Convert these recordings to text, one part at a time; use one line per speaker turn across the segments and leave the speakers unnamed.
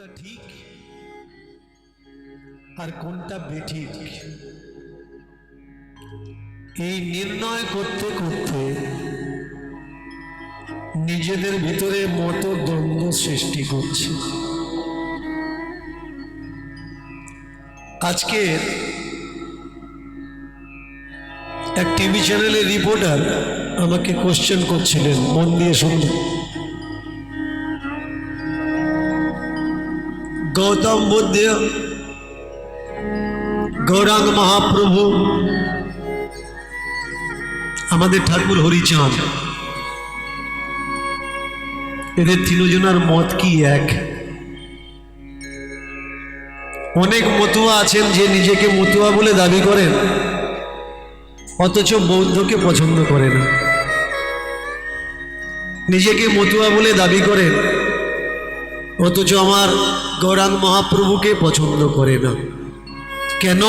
কোনটা ঠিক আর কোনটা বেঠিক এই নির্ণয় করতে করতে নিজেদের ভিতরে মতদ্বন্দ্ব সৃষ্টি করছে। আজকে এক টিভি চ্যানেলের রিপোর্টার আমাকে কোশ্চেন করছিলেন, মন দিয়ে শুনলেন। গৌতম বুদ্ধ, গৌরাঙ্গ মহাপ্রভু, আমাদের ঠাকুর হরিচাঁদ, এদের তিনজনের মত কি এক? অনেক মতুয়া আছেন যে নিজেকে মতুয়া বলে দাবি করেন, অথচ বৌদ্ধকে পছন্দ করে না। নিজেকে মতুয়া বলে দাবি করেন, অথচ আমার গৌরাঙ্গ মহাপ্রভুকে পছন্দ করে না। কেন?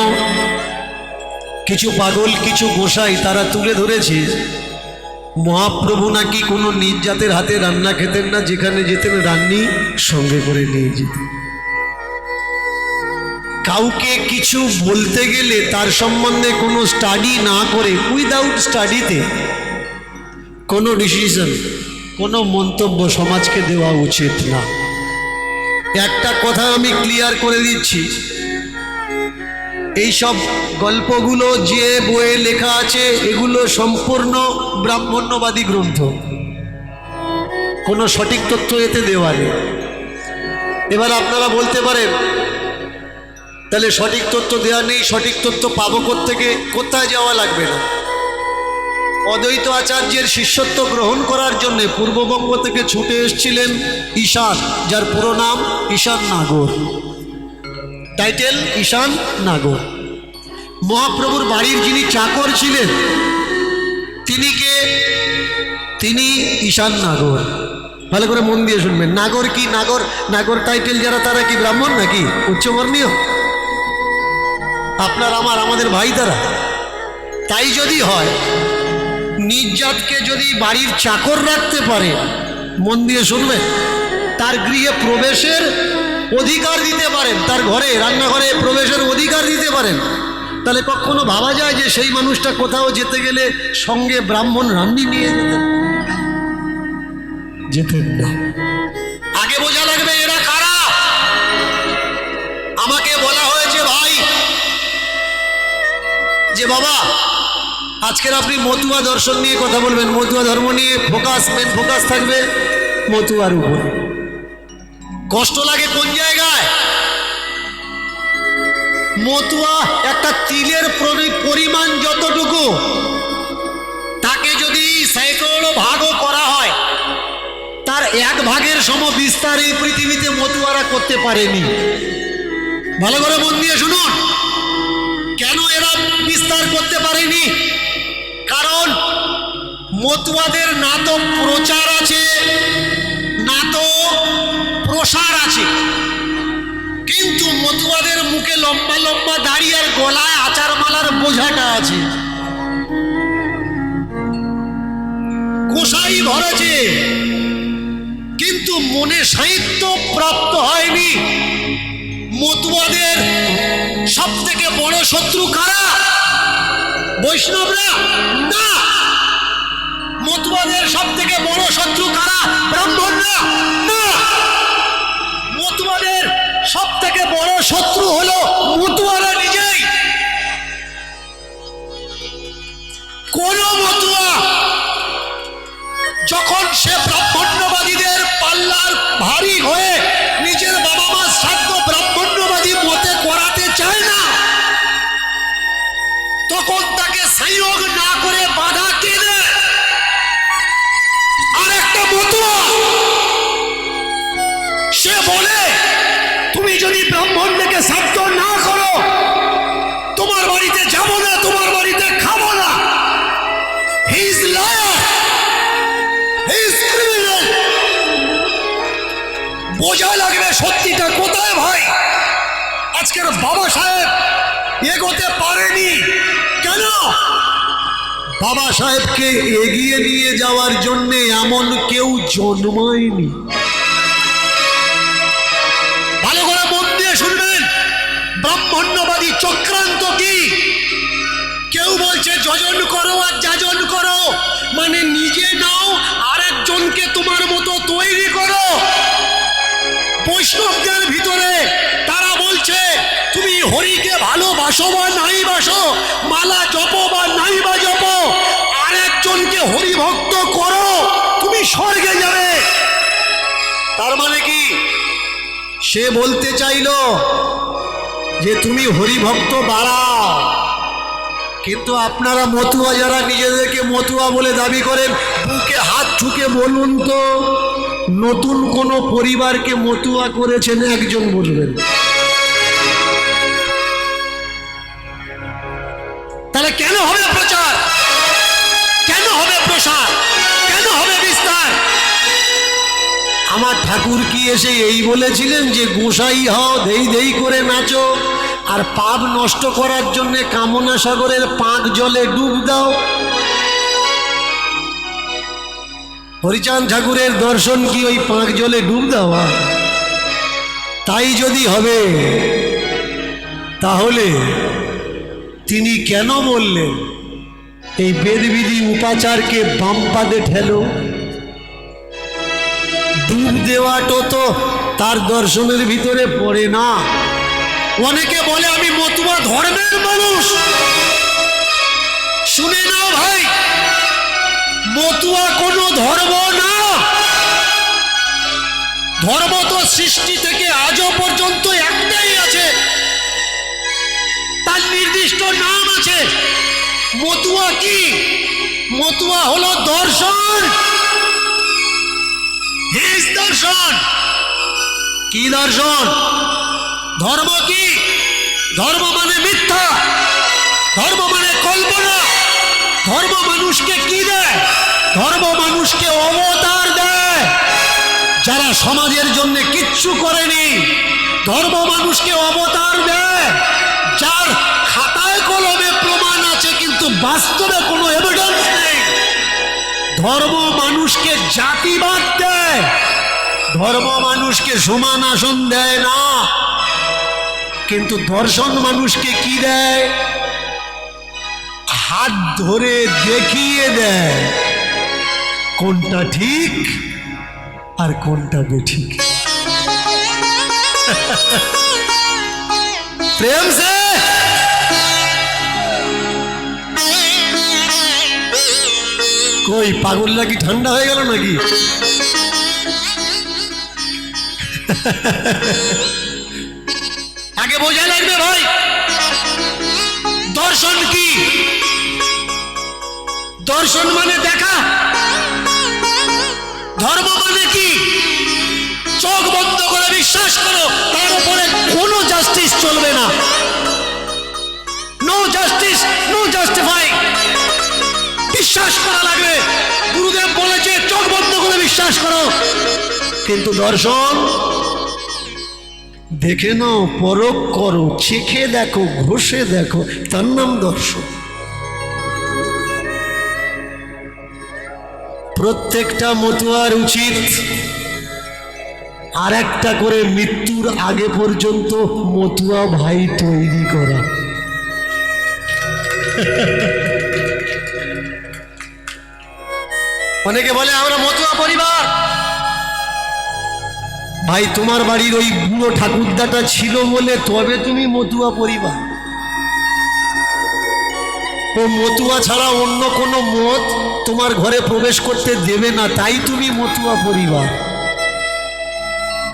কিছু পাগল, কিছু গোসাই তারা তুলে ধরেছে মহাপ্রভু নাকি কোনো নিজ জাতের হাতে রান্না খেতেন না, যেখানে যেতেন রান্নি সঙ্গে করে নিয়ে যেতেন। কাউকে কিছু বলতে গেলে তার সম্বন্ধে কোনো স্টাডি না করে, উইদাউট স্টাডিতে কোনো ডিসিশন, কোনো মন্তব্য সমাজকে দেওয়া উচিত না। একটা কথা আমি ক্লিয়ার করে দিচ্ছি, এইসব গল্পগুলো যে বইয়ে লেখা আছে এগুলো সম্পূর্ণ ব্রাহ্মণ্যবাদী গ্রন্থ, কোনো সঠিক তথ্য এতে দেওয়া নেই। এবার আপনারা বলতে পারেন তাহলে সঠিক তথ্য দেওয়া নেই, সঠিক তথ্য পাবো কোত্থেকে? কোথায় যাওয়া লাগবে না। অদ্বৈত আচার্যের শিষ্যত্ব গ্রহণ করার জন্য পূর্ববঙ্গ থেকে ছুটে এসেছিলেন ঈশান, যার পুরো নাম ঈশান নাগর, টাইটেল ঈশান নাগর। মহাপ্রভুর বাড়ির যিনি চাকর ছিলেন তিনি কে? তিনি ঈশান নাগর। ভালো করে মন দিয়ে শুনবেন। নাগর কি? নাগর, নাগর টাইটেল যারা তারা কি ব্রাহ্মণ নাকি উচ্চবর্ণীয়? আপনার আমার, আমাদের ভাই তারা। তাই যদি হয়, নিজ জাতকে যদি বাড়ির চাকর রাখতে পারে, মন দিয়ে শুনবেন, তার গৃহে প্রবেশের অধিকার দিতে পারেন, তার ঘরে রান্নাঘরে প্রবেশের অধিকার দিতে পারেন, তাহলে কখনো ভাবা যায় যে সেই মানুষটা কোথাও যেতে গেলে সঙ্গে ব্রাহ্মণ রান্নি নিয়ে যেতেন না। আগে বোঝা লাগবে এরা কারা। আমাকে বলা হয়েছে ভাই যে বাবা আজকের আপনি মতুয়া দর্শন নিয়ে কথা বলবেন, মতুয়া ধর্ম নিয়ে ফোকাস, মেন ফোকাস থাকবে মতুয়ার উপর। কষ্ট লাগে কোন জায়গায়? মতুয়া একটা তিলের পরিমাণ যতটুকু, তাকে যদি সৈকড়ো ভাগও করা হয়, তার এক ভাগের সম বিস্তার এই পৃথিবীতে মতুয়ারা করতে পারেনি। ভালো করে মন দিয়ে শুনুন, কেন এরা বিস্তার করতে পারেনি? কারণ মতুয়াদের না তো প্রচার আছে, না তো প্রসার আছে, কিন্তু মতুয়াদের মুখে লম্বা লম্বা দাড়ি আর গলায় আচার মালার বোঝাটা আছে। গোসাই ভরেছে, কিন্তু মনে সাহিত্য প্রাপ্ত হয়নি। মতুয়াদের সব থেকে বড় শত্রু কারা? বৈষ্ণবরা না। মতুয়াদের সব থেকে বড় শত্রু কারা? ব্রাহ্মণরা না। মতুয়াদের সব থেকে বড় শত্রু হলো মতুয়ারা নিজেই। কোন মতুয়া যখন সে ব্রাহ্মণ্যবাদীদের পাল্লার ভারী হয়ে নিজের বাবা মা শ্রাদ্ধ ব্রাহ্মণ্যবাদী মতে করাতে চায় না, তখন তাকে সংযোগ না করে বাধা কে দেয়? আর একটা মতুয়া সে বলে তুমি যদি ব্রাহ্মণ থেকে শ্রাদ্ধ না করো, তোমার বাড়িতে যাব না, তোমার বাড়িতে খাবো না। He is liar, he is criminal. বোঝা লাগবে সত্যিটা কোথায় ভাই। আজকের বাবা সাহেব এগোতে পারেনি কেন? বাবা সাহেবকে এগিয়ে নিয়ে যাওয়ার জন্য এমন কেউ জন্মায়নি। যজন করো আর যাজন করো, মানে নিজে নাও আর একজনকে তোমার মতো তৈরি করো। বৈষ্ণবদের ভিতরে তারা বলছে তুমি হরিকে ভালোবাসো বা নাই বাসো, মালা জপো বা নাই বা জপো, আর একজনকে হরিভক্ত করো, তুমি স্বর্গে যাবে। তার মানে কি সে বলতে চাইলো যে তুমি হরিভক্ত বাড়াও। কিন্তু আপনারা মতুয়া যারা নিজেদেরকে মতুয়া বলে দাবি করেন, বুকে হাত ঠুকে বলুন তো নতুন কোন পরিবারকে মতুয়া করেছেন একজন বলবেন? তাহলে কেন হবে প্রচার, কেন হবে প্রসার, কেন হবে বিস্তার? আমার ঠাকুর কি এসে এই বলেছিলেন যে গোসাই হও, দেই দেই করে নাচো, আর পাপ নষ্ট করার জন্য কামনা সাগরের পাঁক জলে ডুব দাও? হরিচাঁদ ঠাকুরের দর্শন কি ওই পাঁক জলে ডুব দেওয়া? তাই যদি হবে তাহলে তিনি কেন বললেন এই বেদবিধি উপাচারকে বাম পাদে ঠেলো? ডুব দেওয়াটা তো তার দর্শনের ভিতরে পড়ে না। অনেকে বলে আমি মতুয়া ধর্মের মানুষ। শুনে নাও ভাই, মতুয়া কোনো ধর্ম না। ধর্ম তো সৃষ্টি থেকে আজও পর্যন্ত একটাই আছে, তার নির্দিষ্ট নাম আছে। মতুয়া কি? মতুয়া হলো দর্শন। হিজ দর্শন। কি দর্শন? ধর্ম কি? ধর্ম মানে মিথ্যা, ধর্ম মানে কল্পনা। ধর্ম মানুষকে কি দেয়? ধর্ম মানুষকে অবতার দেয়। যারা সমাজের জন্য কিচ্ছু করেনি, ধর্ম মানুষকে অবতার দেয়। যার খাতায় কলমে প্রমাণ আছে কিন্তু বাস্তবে কোনো এভিডেন্স নেই। ধর্ম মানুষকে জাতিবাদ দেয়, ধর্ম মানুষকে সমান আসন দেয় না। কিন্তু দর্শন মানুষকে কি দেয়? হাত ধরে দেখিয়ে দেয় কোনটা ঠিক আর কোনটা বেঠিক। প্রেম সে কই পাগলরা কি ঠান্ডা হয়ে গেল নাকি? আগে বোঝা লাগবে ভাই, দর্শন কি? দর্শন মানে দেখা। ধর্ম মানে কি? চোখ বন্ধ করে বিশ্বাস করো, তার উপরে কোনো জাস্টিস চলবে না। No justice, no justify. বিশ্বাস করা লাগবে। গুরুদেব বলেছে চোখ বন্ধ করে বিশ্বাস করো। কিন্তু দর্শন দেখে নাও, পরখ করো, চেখে দেখো, ঘষে দেখো, তার নাম দর্শন। প্রত্যেকটা মতুয়ার উচিত আর একটা করে মৃত্যুর আগে পর্যন্ত মতুয়া ভাই তৈরি করা। অনেকে বলে আমরা মতুয়া পরিবার। ভাই তোমার বাড়ির ওই বুড়ো ঠাকুরদাটা ছিল বলে তবে তুমি মতুয়া পরিবার। ও মতুয়া ছাড়া অন্য কোনো মত তোমার ঘরে প্রবেশ করতে দেবে না, তাই তুমি মতুয়া পরিবার।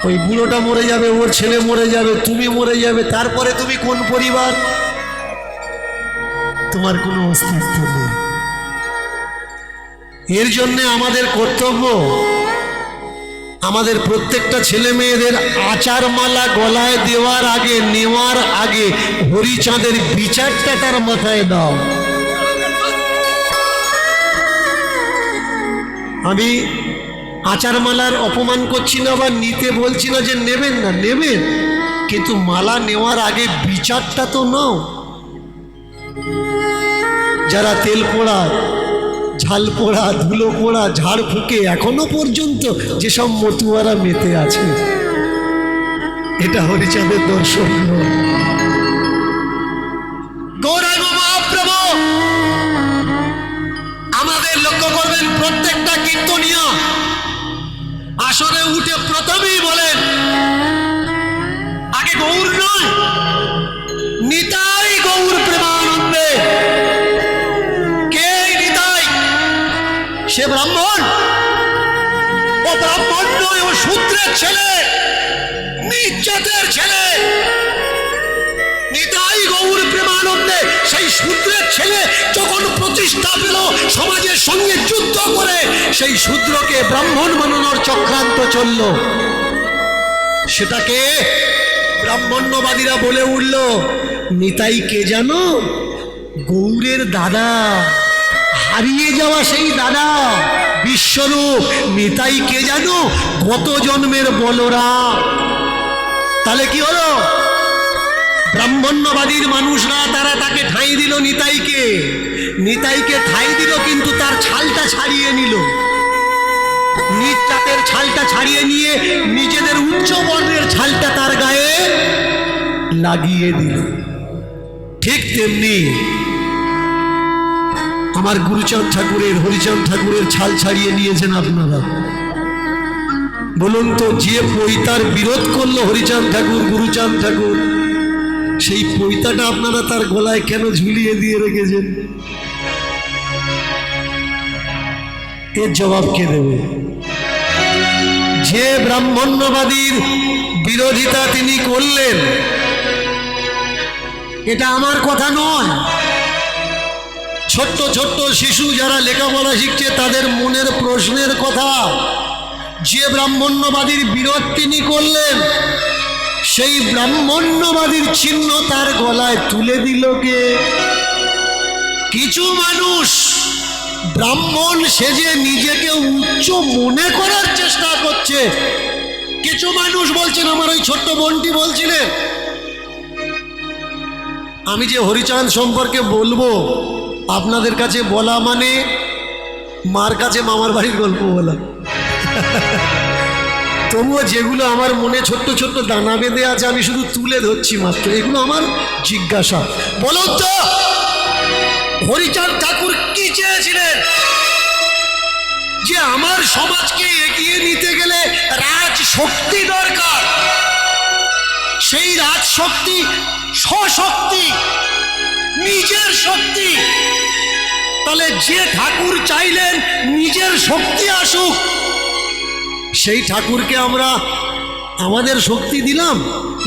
ওই বুড়োটা মরে যাবে, ওর ছেলে মরে যাবে, তুমি মরে যাবে, তারপরে তুমি কোন পরিবার? তোমার কোনো অস্তিত্ব নেই। এর জন্য আমাদের কর্তব্য, আমাদের প্রত্যেকটা ছেলে মেয়েদের আচার মালা গলায় দেওয়ার আগে, নেওয়ার আগে হরিচাঁদের বিচারটা তার মাথায় দাও। আমি আচার মালার অপমান করছি না বা নিতে বলছি না যে নেবেন না, নেবেন, কিন্তু মালা নেওয়ার আগে বিচারটা তো নাও। যারা তেল পোড়া, ঝাল পোড়া, ধুলো পোড়া, ঝাড় ফুঁকে এখনো পর্যন্ত যেসব মতুয়ারা মেতে আছে, এটা হরিচাঁদের দর্শন নয়। গৌরাঙ্গ মহাপ্রভু আমাদের লক্ষ্য করবেন প্রত্যেকটা কীর্তনিয়া আসরে উঠে প্রথমেই বলেন আগে গৌর নয়, নিতাই গৌর প্রেমানন্দে। কে নিতাই? সে ব্রাহ্মণ? ও ব্রাহ্মণ নয়, ও শূদ্রের ছেলে, নীচ জাতের ছেলে। নিতাই গৌর প্রেমানন্দে সেই শূদ্রের ছেলে যখন প্রতিষ্ঠা পেল সমাজের সঙ্গে যুদ্ধ করে, সেই শূদ্রকে ব্রাহ্মণ বানানোর চক্রান্ত চলল। সেটাকে ব্রাহ্মণ্যবাদীরা বলে উঠল, নিতাই কে জানো? গৌরের দাদা, হারিয়ে যাওয়া সেই দাদা বিশ্বরূপ। নিতাই কে জানো? গত জন্মের বলরাম। তাহলে কি হলো? ব্রাহ্মণ্যবাদীর মানুষরা তারা তাকে ঠাঁই দিল নিতাইকে। নিতাইকে ঠাঁই দিল, কিন্তু তার ছালটা ছাড়িয়ে নিল। নিজ জাতের ছালটা ছাড়িয়ে নিয়ে নিজেদের উচ্চ বর্ণের ছালটা তার গায়ে লাগিয়ে দিল। ঠিক তেমনি আমার গুরুচাঁদ ঠাকুরের, হরিচাঁদ ঠাকুরের ছাল ছাড়িয়ে নিয়েছেন আপনারা। বলুন তো, যে পৈতার বিরোধ করলো হরিচাঁদ ঠাকুর, গুরুচাঁদ ঠাকুর, সেই পৈতাটা আপনারা তার গলায় কেন ঝুলিয়ে দিয়ে রেখেছেন? এর জবাব কে দেবে? যে ব্রাহ্মণ্যবাদীর বিরোধিতা তিনি করলেন, এটা আমার কথা নয়। ছোট্ট ছোট্ট শিশু যারা লেখাপড়া শিখছে তাদের মনের প্রশ্নের কথা। যে ব্রাহ্মণ্যবাদীর বিরোধ তিনি করলেন, সেই ব্রাহ্মণ্যবাদীর চিহ্ন তার গলায় তুলে দিল কে? কিছু মানুষ ব্রাহ্মণ সেজে নিজেকে উচ্চ মনে করার চেষ্টা করছে। কিছু মানুষ বলছেন, আমার ওই ছোট্ট বোনটি বলছিলেন, আমি যে হরিচাঁদ সম্পর্কে বলবো, আপনাদের কাছে বলা মানে মার কাছে মামার বাড়ির গল্প বলা। তবুও যেগুলো আমার মনে ছোট্ট ছোট্ট দানা বেঁধে আছে, আমি শুধু তুলে ধরছি মাত্র। এগুলো আমার জিজ্ঞাসা। বলুন তো, হরিচাঁদ ঠাকুর কি চেয়েছিলেন? যে আমার সমাজকে এগিয়ে নিতে গেলে রাজশক্তি দরকার। সেই রাজশক্তি স্বশক্তি, নিজের শক্তি। তাহলে যে ঠাকুর চাইলেন নিজের শক্তি আসুক, সেই ঠাকুরকে আমরা আমাদের শক্তি দিলাম,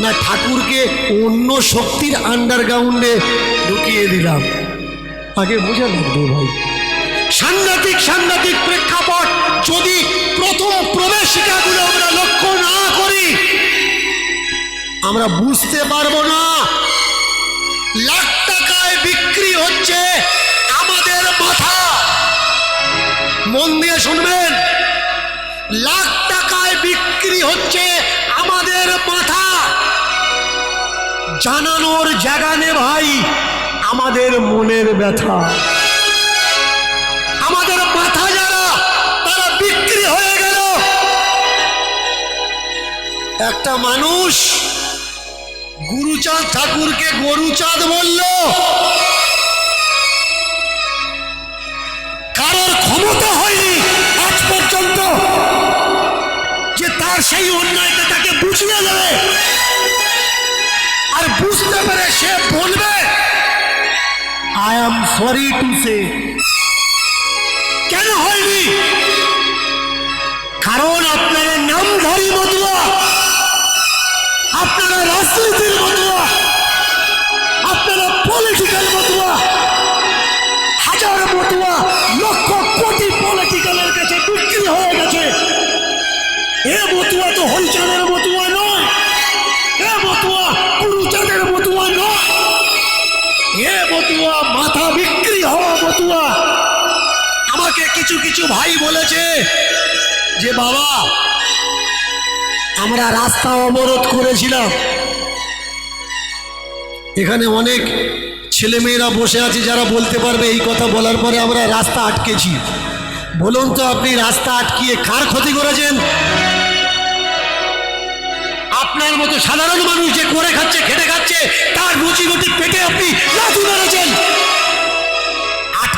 না ঠাকুরকে অন্য শক্তির আন্ডারগ্রাউন্ডে ঢুকিয়ে দিলাম? আগে বোঝা লাগবে ভাই। সাংঘাতিক সাংঘাতিক প্রেক্ষাপট। যদি প্রথম প্রবেশিকাগুলো আমরা লক্ষ্য না করি, আমরা বুঝতে পারবো না। লাখ টাকায় বিক্রি হচ্ছে আমাদের মাথা। মন দিয়ে শুনবেন, লাখ টাকায় বিক্রি হচ্ছে আমাদের মাথা। জানানোর জায়গা নে ভাই আমাদের মনের ব্যথা। আমাদের মাথা যারা, তারা বিক্রি হয়ে গেল। একটা মানুষ গুরুচাঁদ ঠাকুরকে গরুচাঁদ বলল। কারোর ক্ষমতা হয়নি আজ পর্যন্ত যে তার সেই অন্যায়টা তাকে বুঝিয়ে দেবে, আর বুঝতে পেরে সে বলবে I am sorry to say. কেন হয়নি? কারণ আপনারা নামধারী মতুয়া, আপনারা রাজনীতির মতুয়া, আপনারা পলিটিক্যাল মতুয়া, হাজার মতুয়া, লক্ষ কোটি পলিটিক্যালের কাছে বিক্রি হয়ে গেছে। এ মতুয়া তো হরিচাঁদের মতুয়া নয়, এ মতুয়া গুরুচাঁদের মতুয়া নয়, এ মতুয়া মাথা বিক্রি হওয়া মতুয়া। আমাকে কিছু কিছু ভাই বলেছে যে বাবা, আমরা রাস্তা অবরোধ করেছিলাম, এখানে অনেক ছেলেমেয়েরা বসে আছে যারা বলতে পারবে এই কথা বলার পরে আমরা রাস্তা আটকেছি। বলুন তো, আপনি রাস্তা আটকিয়ে কার ক্ষতি করেছেন? আপনার মতো সাধারণ মানুষ যে করে খাচ্ছে, খেটে খাচ্ছে, তার রুচি রুটি পেটে আপনি লাথি মেরেছেন।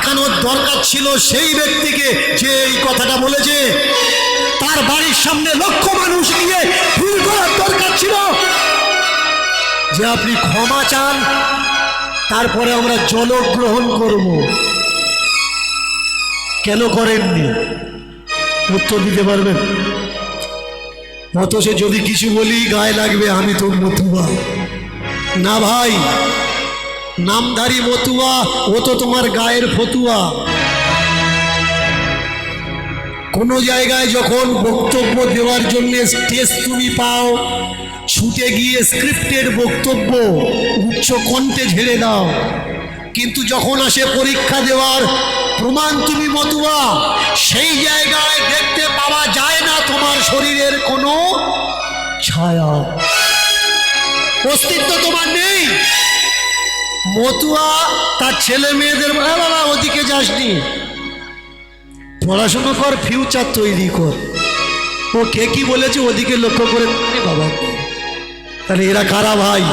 আটকানোর দরকার ছিল সেই ব্যক্তিকে যে এই কথাটা বলেছে। তার বাড়ির সামনে লক্ষ মানুষ নিয়ে ভিড় করার দরকার ছিল যে আপনি ক্ষমা চান, তারপরে আমরা জলগ্রহণ করব। কেন করেননি? উত্তর দিতে পারবেন? অথচ যদি কিছু বলি গায়ে লাগবে আমি তো মতুয়া না ভাই, নামধারী মতুয়া, ও তো তোমার গায়ের ফতুয়া। কোনো জায়গায় যখন বক্তব্য দেওয়ার জন্য স্টেজ তুমি পাও, ছুটে গিয়ে স্ক্রিপ্টেড বক্তব্য উচ্চ কণ্ঠে ঝেড়ে দাও, কিন্তু যখন আসে পরীক্ষা দেওয়ার প্রমাণ তুমি মতুয়া, সেই জায়গায় দেখতে পাওয়া যায় না তোমার শরীরের কোনো ছায়া, অস্তিত্ব তোমার নেই। মতুয়া তার ছেলে মেয়েদের বাবা ওদিকে যাসনি, পড়াশোনা কর, ফিউচার তৈরি কর। ও কে কি বলেছে ওদিকে লক্ষ্য করে বাবা। তাহলে এরা কারা ভাই?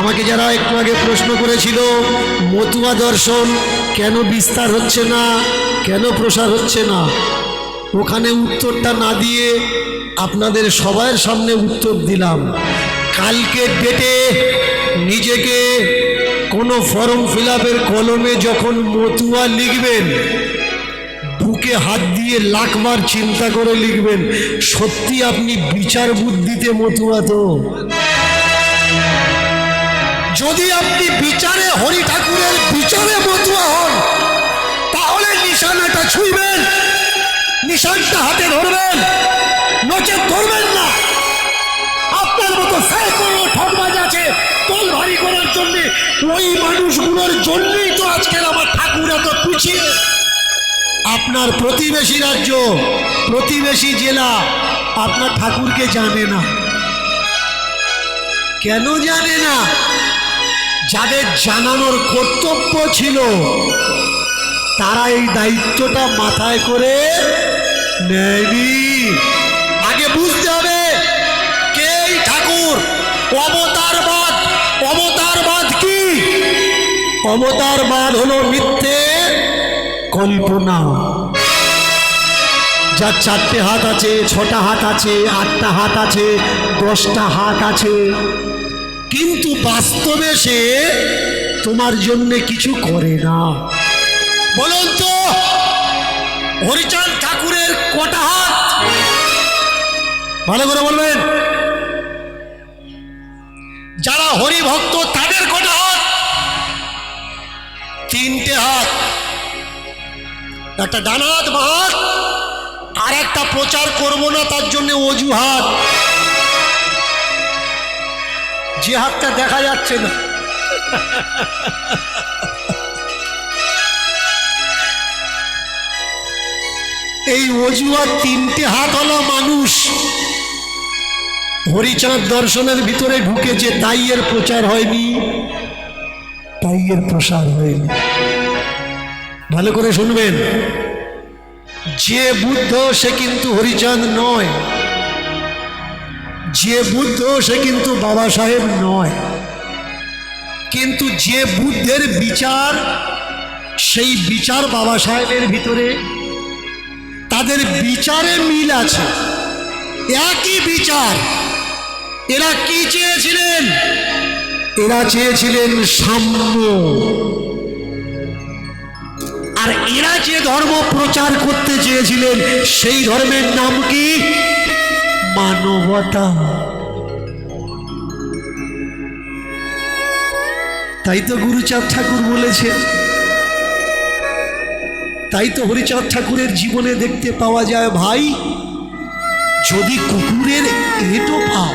আমাকে যারা একটু আগে প্রশ্ন করেছিল মতুয়া দর্শন কেন বিস্তার হচ্ছে না, কেন প্রসার হচ্ছে না, ওখানে উত্তরটা না দিয়ে আপনাদের সবার সামনে উত্তর দিলাম। কালকে ডেটে নিজেকে কোনো ফর্ম ফিল আপের কলমে যখন মতুয়া লিখবেন, বুকে হাত দিয়ে লাখবার চিন্তা করে লিখবেন, সত্যি আপনি বিচার বুদ্ধিতে মতুয়া তো? যদি আপনি বিচারে হরি ঠাকুরের বিচারে মতুয়া হন, তাহলে নিশানাটা ছুঁইবেন, নিশানটা হাতে ধরবেন, নচেত ধরবেন না। আপনার মতো সাইকেল ঠকবাজ আছে তোল ভারী করার জন্য, ওই মানুষগুলোর জন্যই তো আজকের আমার ঠাকুর এত পিছিয়ে। আপনার প্রতিবেশী রাজ্য, প্রতিবেশী জেলা আপনার ঠাকুরকে জানে না। কেন জানে না? যাদের জানানোর কর্তব্য ছিল তারা এই দায়িত্বটা মাথায় করে নেয়নি। আগে বুঝতে হবে কে এই ঠাকুর। অবতারবাদ, অবতারবাদ কি? অবতারবাদ হলো মিথ্যে কল্পনা। যার 4টে হাত আছে, 6টা হাত আছে, 8টা হাত আছে, 10টা হাত আছে, কিন্তু বাস্তবে সে তোমার জন্য কিছু করে না। বলুন তো হরিচাঁদ ঠাকুরের কটা হাত? ভালো করে বলবেন। যারা হরি ভক্ত তাদের কটা হাত? 3টে হাত, একটা ডান হাত বাঁ হাত, আর একটা প্রচার করব না তার জন্য অজুহাত, যে হাতটা দেখা যাচ্ছে না। এই অজুহাত 3টে হাত হলো মানুষ হরিচাঁদ দর্শনের ভিতরে ঢুকেছে, তাই এর প্রচার হয়নি, তাই এর প্রসার হয়নি। ভালো করে শুনবেন, যে বুদ্ধ সে কিন্তু হরিচাঁদ নয়, যে বুদ্ধ সে কিন্তু বাবা সাহেব নয়, কিন্তু যে বুদ্ধের বিচার সেই বিচার বাবা সাহেবের ভিতরে, তাদের বিচারে মিল আছে, একই বিচার। এরা কি চেয়েছিলেন? এরা চেয়েছিলেন সাম্য। আর এরা যে ধর্ম প্রচার করতে চেয়েছিলেন সেই ধর্মের নাম কি? মানবতা। তাই তো গুরুচাঁদ ঠাকুর বলেছেন, তাই তো হরিচাঁদ ঠাকুরের জীবনে দেখতে পাওয়া যায়, ভাই যদি কুকুরের এঁটো পাও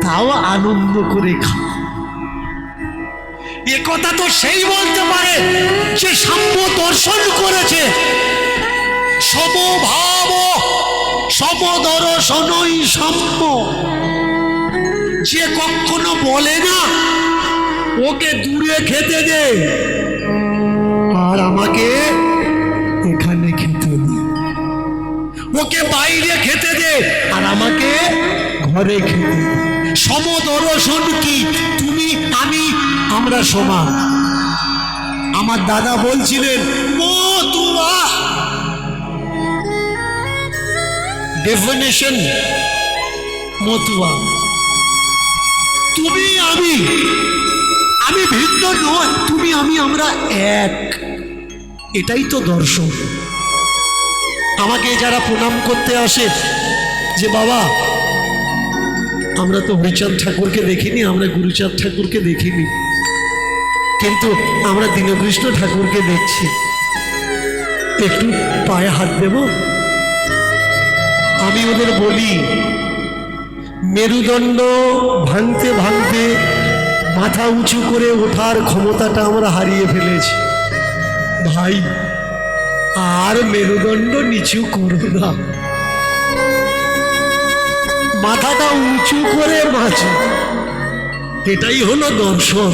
তাও আনন্দ করে খাও। এ কথা তো সেই বলতে পারে যে সাম্য দর্শন করেছে। সমভাব সমদর্শনই সাম্য। যে কখনো বলে না ওকে দূরে খেতে দে আর আমাকে এখানে খেতে দে, ওকে বাইরে খেতে দে আর আমাকে ঘরে খেতে দে। সমদর্শন কি? তুমি আমি আমরা সমান। আমার দাদা বলছিলেন মতুয়া, ডেফিনেশন মতুয়া। তুমি আমি ভিন্ন নয়, তুমি আমরা এক, এটাই তো দর্শন। আমাকে যারা প্রণাম করতে আসে যে বাবা আমরা তো হরিচাঁদ ঠাকুরকে দেখিনি, আমরা গুরুচাঁদ ঠাকুরকে দেখিনি, কিন্তু আমরা দীনকৃষ্ণ ঠাকুরকে দেখছি, একটু পায়ে হাত দেব। আমি ওদের বলি মেরুদণ্ড ভাঙতে ভাঙতে মাথা উঁচু করে ওঠার ক্ষমতাটা আমরা হারিয়ে ফেলেছি ভাই, আর মেরুদণ্ড নিচু করো না, মাথাটা উঁচু করে বাঁচো, এটাই হলো দর্শন।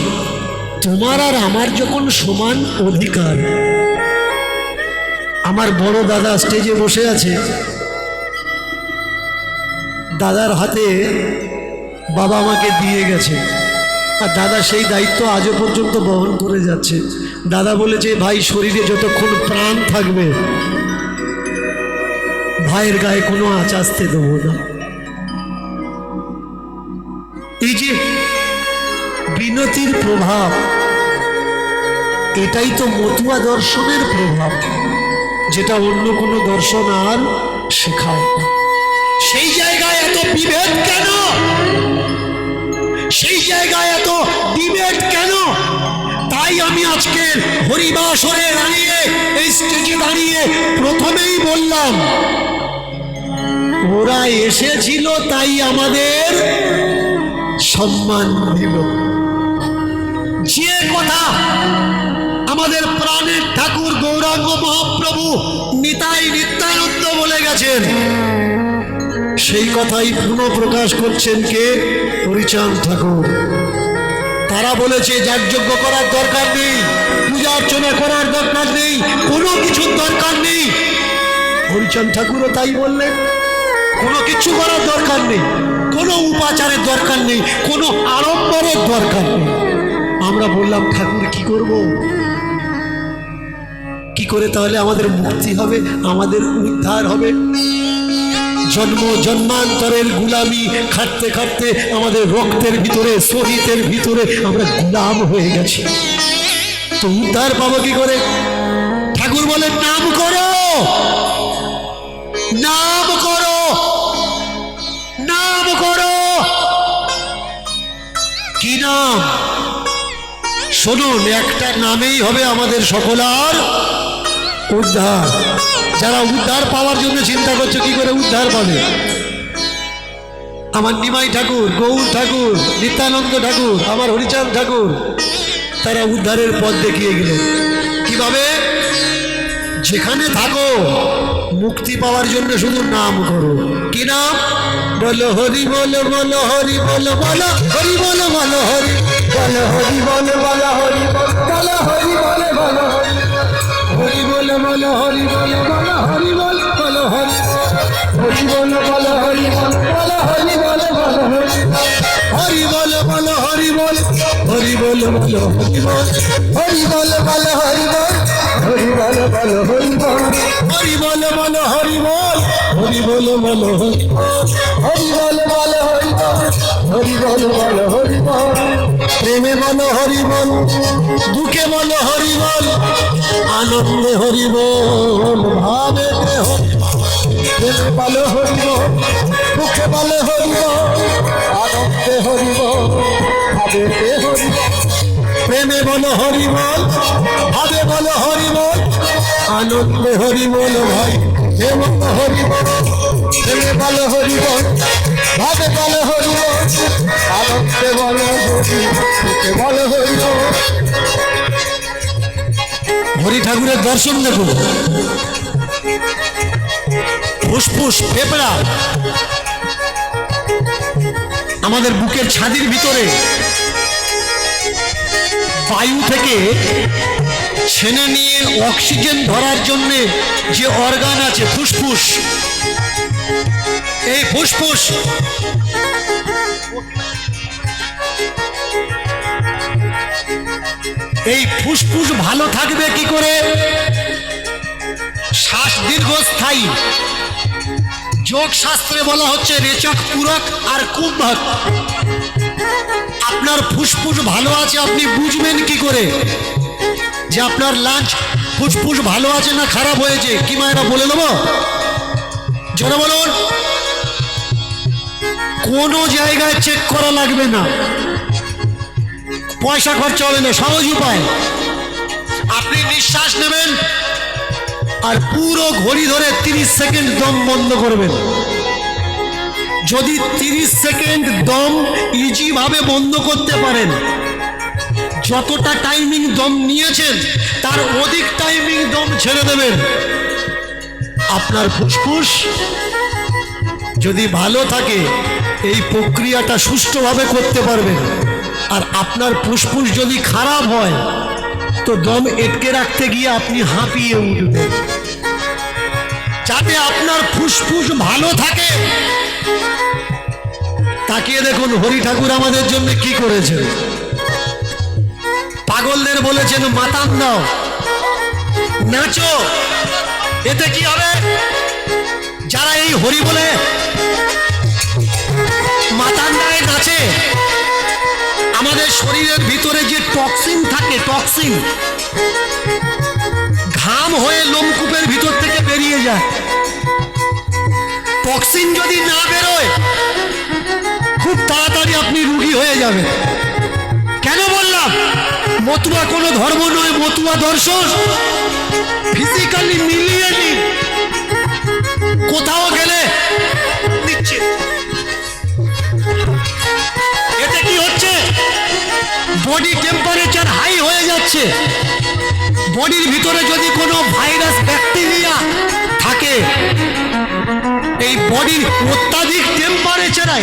তোমার আর আমার যখন সমান অধিকার। আমার বড় দাদা স্টেজে বসে আছে, দাদার হাতে বাবা আমাকে দিয়ে গেছে, আর দাদা সেই দায়িত্ব আজও পর্যন্ত বহন করে যাচ্ছে। দাদা বলেছে ভাই শরীরে যতক্ষণ প্রাণ থাকবে ভাইয়ের গায়ে কোনো আঁচ আসতে দেবো না। এই যে বিনতির প্রভাব, এটাই তো মতুয়া দর্শনের প্রভাব, যেটা অন্য কোনো দর্শন আর শেখায় না। সেই জায়গায় এত বিভেদ কেন? সেই জায়গায় এত ডিবেট কেন? তাই আমি আজকে হরিবাসরে দাঁড়িয়ে এই স্টেজে দাঁড়িয়ে প্রথমেই বললাম ওরা এসেছিল তাই আমাদের সম্মান দিল। যে কথা আমাদের প্রাণের ঠাকুর গৌরাঙ্গ মহাপ্রভু নিতাই নিত্যানন্দ বলে গেছেন, সেই কথাই পুনঃপ্রকাশ করছেন কে? হরিচাঁদ ঠাকুর। তারা বলেছে যাগযজ্ঞ করার দরকার নেই, পূজা অর্চনা করার দরকার নেই, কোনো কিছুর দরকার নেই। হরিচাঁদ ঠাকুরও তাই বললেন, কোনো কিছু করার দরকার নেই, কোনো উপাচারের দরকার নেই, কোনো আড়ম্বরের দরকার নেই। আমরা বললাম ঠাকুর কি করব? কি করে তাহলে আমাদের মুক্তি হবে, আমাদের উদ্ধার হবে? জন্ম জন্মান্তরের গুলামি খাটতে খাটতে আমাদের রক্তের ভিতরে, শরীরের ভিতরে আমরা গুলাম হয়ে গেছি, তো উদ্ধার পাবো কি করে? ঠাকুর বলেন নাম করো, নাম করো, নাম করো। কি নাম? শুনুন, একটা নামেই হবে আমাদের সকলার উদ্ধার। যারা উদ্ধার পাওয়ার জন্য চিন্তা করছে কি করে উদ্ধার পাবে, আমার নিমাই ঠাকুর, গৌর ঠাকুর, নিত্যানন্দ ঠাকুর, আমার হরিচাঁদ ঠাকুর, তারা উদ্ধারের পথ দেখিয়ে গেলেন। কিভাবে? যেখানে থাকো মুক্তি পাওয়ার জন্য শুধু নাম করো। কি নাম? বলো হরি বলো, বলো হরি বলো, বলো হরি বলো, বলো হরি বলো, হরি বলো, বলো হরি বলো, হরি বলো, বলো হরি বলো, বলো হরি বলো, বলো হরি বলো, বলো হরি হরি বলো, বলো হরি বলো, বলো হরি বলো, বলো হরি বলো, বলো হরি বল, হরি বলো, বলো হরি বল, হরি বলো, বলো হরি বল, হরি বলো, বলো হরি বল, হরি বলো, বলো হরি বল, হরি বলো, বলো হরি বল, হরি বলো, বলো হরি বল, হরি বলো, বলো হরি বল। প্রেমে বলো হরি বল, দুঃখে বলো হরি বল, আনন্দে হরি বল, ভাবে হরি বল। প্রেমে বলো হরি বল, দুঃখে বলো হরি বল, আনন্দে হরি বল, ভাবে হরি বল। প্রেমে বলো হরি বল, ভাবে বলো হরি বল, আনন্দে হরি বল ভাই, প্রেমে হরি বল, প্রেমে বলো হরি বল, ভাবে বলো হরি বল, আনন্দে বলো হরি, বলো হরি বল। হরি ঠাকুরের দর্শন দেখুন, ফুসফুস ফেফড়া আমাদের বুকের ছাদির ভিতরে বায়ু থেকে ছেনে নিয়ে অক্সিজেন ধরার জন্য যে অর্গান আছে ফুসফুস, এই ফুসফুস এই ফুসফুস ভালো থাকবে কি করে? শ্বাস দীর্ঘস্থায়ী। যোগ শাস্ত্রে বলা হচ্ছে রেচক, পূরক আর কুম্ভক। আপনার ফুসফুস ভালো আছে আপনি বুঝবেন কি করে যে আপনার লাঞ্চ ফুসফুস ভালো আছে না খারাপ হয়েছে? কি মায়েরা বলে দেবো? জোরে বলুন। কোনো জায়গায় চেক করা লাগবে না, পয়সা খরচা হবে না, সহজ উপায়। আপনি নিঃশ্বাস নেবেন আর পুরো ঘড়ি ধরে 30 সেকেন্ড দম বন্ধ করবেন। যদি 30 সেকেন্ড দম ইজি ভাবে বন্ধ করতে পারেন, যতটা টাইমিং দম নিয়েছেন তার অধিক টাইমিং দম ছেড়ে দেবেন। আপনার ফুসফুস যদি ভালো থাকে এই প্রক্রিয়াটা সুষ্ঠুভাবে করতে পারবেন। আর আপনার ফুসফুস যদি খারাপ হয় তো দম আটকে রাখতে গিয়ে আপনি হাঁপিয়ে উঠবেন। যাতে আপনার ফুসফুস ভালো থাকে, তাকিয়ে দেখুন হরি ঠাকুর আমাদের জন্য কি করেছেন। পাগলদের বলেছেন মাতান দাও, নাচো। এতে কি হবে? যারা এই হরি বলে মাতান দায় নাচে, আমাদের শরীরের ভিতরে যে টক্সিন থাকে, টক্সিন ঘাম হয়ে লোমকূপের ভিতর থেকে বেরিয়ে যায়। টক্সিন যদি না বেরোয় খুব তাড়াতাড়ি আপনি রোগী হয়ে যাবেন। কেন বললাম? মতুয়া কোনো ধর্ম নয়, মতুয়া দর্শন। ফিজিক্যালি মিলিয়ে নিন। কোথাও গেলে দিচ্ছে, এতে কি হচ্ছে? বডি টেম্পারেচার হাই হয়ে যাচ্ছে। বডির ভিতরে যদি কোনো ভাইরাস ব্যাকটেরিয়া থাকে, এই বডির অত্যাধিক টেম্পারেচারে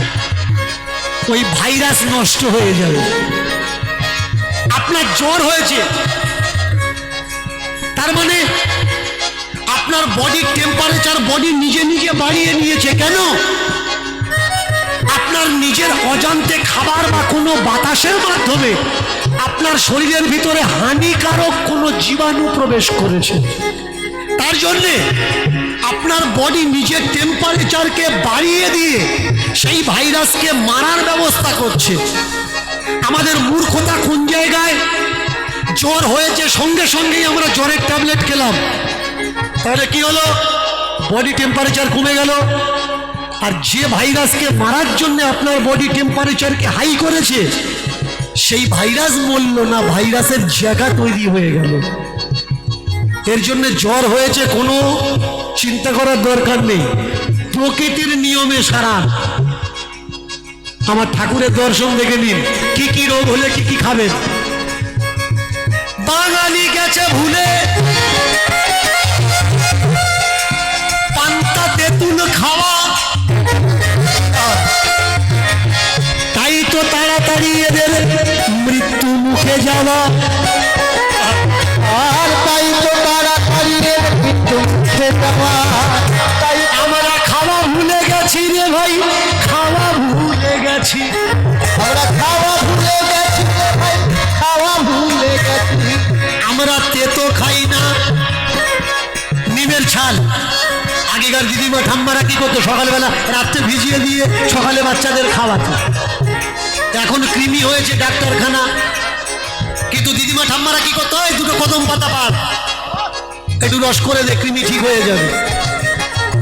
ওই ভাইরাস নষ্ট হয়ে যাবে। আপনার জ্বর হয়েছে, তার মানে আপনার বডির টেম্পারেচার বডি নিজে নিজে বাড়িয়ে নিয়েছে। কেন? আপনার নিজের অজান্তে খাবার বা কোনো বাতাসের মাধ্যমে আপনার শরীরের ভিতরে হানিকারক কোনো জীবাণু প্রবেশ করেছে। তার জন্যে আপনার বডি নিজের টেম্পারেচারকে বাড়িয়ে দিয়ে সেই ভাইরাসকে মারার ব্যবস্থা করছে। আমাদের মূর্খতা কোন জায়গায়? জ্বর হয়েছে সঙ্গে সঙ্গেই আমরা জ্বরের ট্যাবলেট খেলাম, তাহলে কি হলো? বডি টেম্পারেচার কমে গেল। আর যে ভাইরাসকে মারার জন্য আপনার বডি টেম্পারেচারকে হাই করেছে, সেই ভাইরাস মরল না, ভাইরাসের জায়গা তৈরি হয়ে গেল। এর জন্য জ্বর হয়েছে, কোনো চিন্তা করার দরকার নেই, প্রকৃতির নিয়মে সারা। আমার ঠাকুরের দর্শন দেখে নিন, কি কি রোগ হলে কি কি খাবেন। বাঙালি গেছে ভুলে পান্তা তেঁতুল খাওয়া, তাই তো তাড়াতাড়ি এদের মৃত্যু মুখে যাওয়া। আর তাই তো তাড়াতাড়ি মৃত্যু মুখে যাওয়া। তাই আমরা খাওয়া ভুলে গেছি রে ভাই, খাওয়া ভুলে গেছি। আমরা খাওয়া ভুলে গেছি রে ভাই, খাওয়া ভুলে গেছি। আমরা তেতো খাই না, নিমের ছাল। আগেকার দিদিমা ঠাম্মারা কি করতো? সকালবেলা রাত্রে ভিজিয়ে দিয়ে সকালে বাচ্চাদের খাওয়াতো। এখন কৃমি হয়েছে ডাক্তারখানা, কিন্তু দিদিমা ঠাম্মারা কি করতো? এই দুটো কদম পাতা পাত, একটু রস করে দে, কৃমি ঠিক হয়ে যাবে।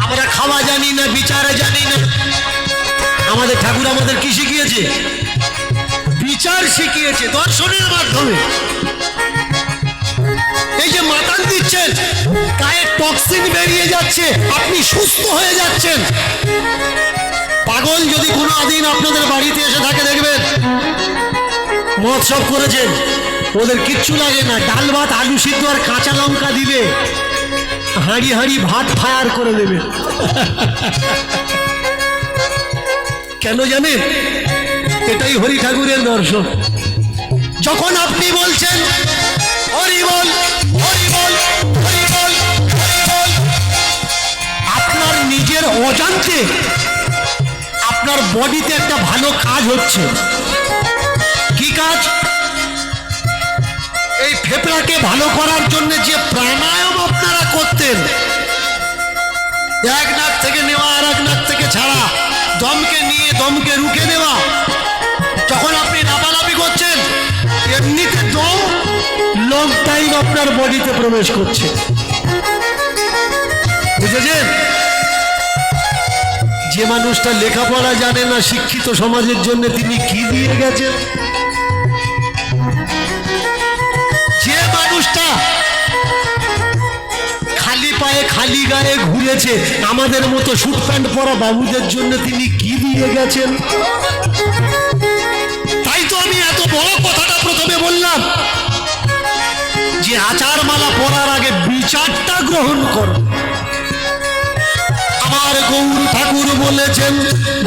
আমরা খাওয়া জানি না, বিচারে জানি না। আমাদের ঠাকুর আমাদের কি শিখিয়েছে? বিচার শিখিয়েছে দর্শনের মাধ্যমে। এই যে মাতাল দিচ্ছেন, গায়ে টক্সিন বেরিয়ে যাচ্ছে, আপনি সুস্থ হয়ে যাচ্ছেন। পাগল যদি কোনো দিন আপনাদের বাড়িতে এসে থাকে, দেখবেন মহোৎসব করেছেন, ওদের কিচ্ছু লাগে না, ডাল ভাত আলু সিদ্ধ আর কাঁচা লঙ্কা দিবে, হাঁড়ি হাঁড়ি ভাত ফায়ার করে দেবে। কেন জানেন? এটাই হরি ঠাকুরের দর্শন। যখন আপনি বলছেন হরি বল হরি বল হরি বল হরি বল, আপনার নিজের অজান্তে আপনার বডিতে একটা ভালো কাজ হচ্ছে। কি কাজ? এই ফেফড়াকে ভালো করার জন্য যে প্রাণায়াম আপনারা করতেন, এক নাক থেকে নেওয়া আর এক নাক থেকে ছাড়া, দমকে নিয়ে দমকে রুখে দেওয়া, যখন আপনি লাফালাফি করছেন এমনিতে দম লং টাইম আপনার বডিতে প্রবেশ করছে, বুঝেছেন? যে মানুষটা লেখাপড়া জানে না, শিক্ষিত সমাজের জন্য তিনি কি দিয়ে গেছেন? যে মানুষটা খালি পায়ে খালি গায়ে ঘুরেছে, আমাদের মতো স্যুট প্যান্ট পরা বাবুদের জন্য তিনি কি দিয়ে গেছেন? তাই তো আমি এত বড় কথাটা প্রথমে বললাম যে আচার মালা পরার আগে বিচারটা গ্রহণ কর। আমার গৌর ঠাকুর বলেছেন,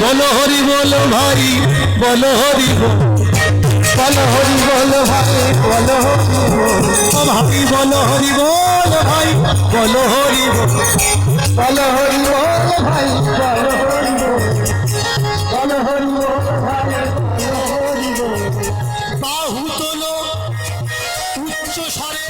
বল হরি বল ভাই, বল হরি বল, বল হরি বল ভাই, বল হরি বল ভাই, বল হরি বল ভাই, বল হরি বল, বল হরি বল ভাই, বল হরি বল, বল হরি বল ভাই, বল হরি বল। বাহু তোলো উচ্চ স্বরে,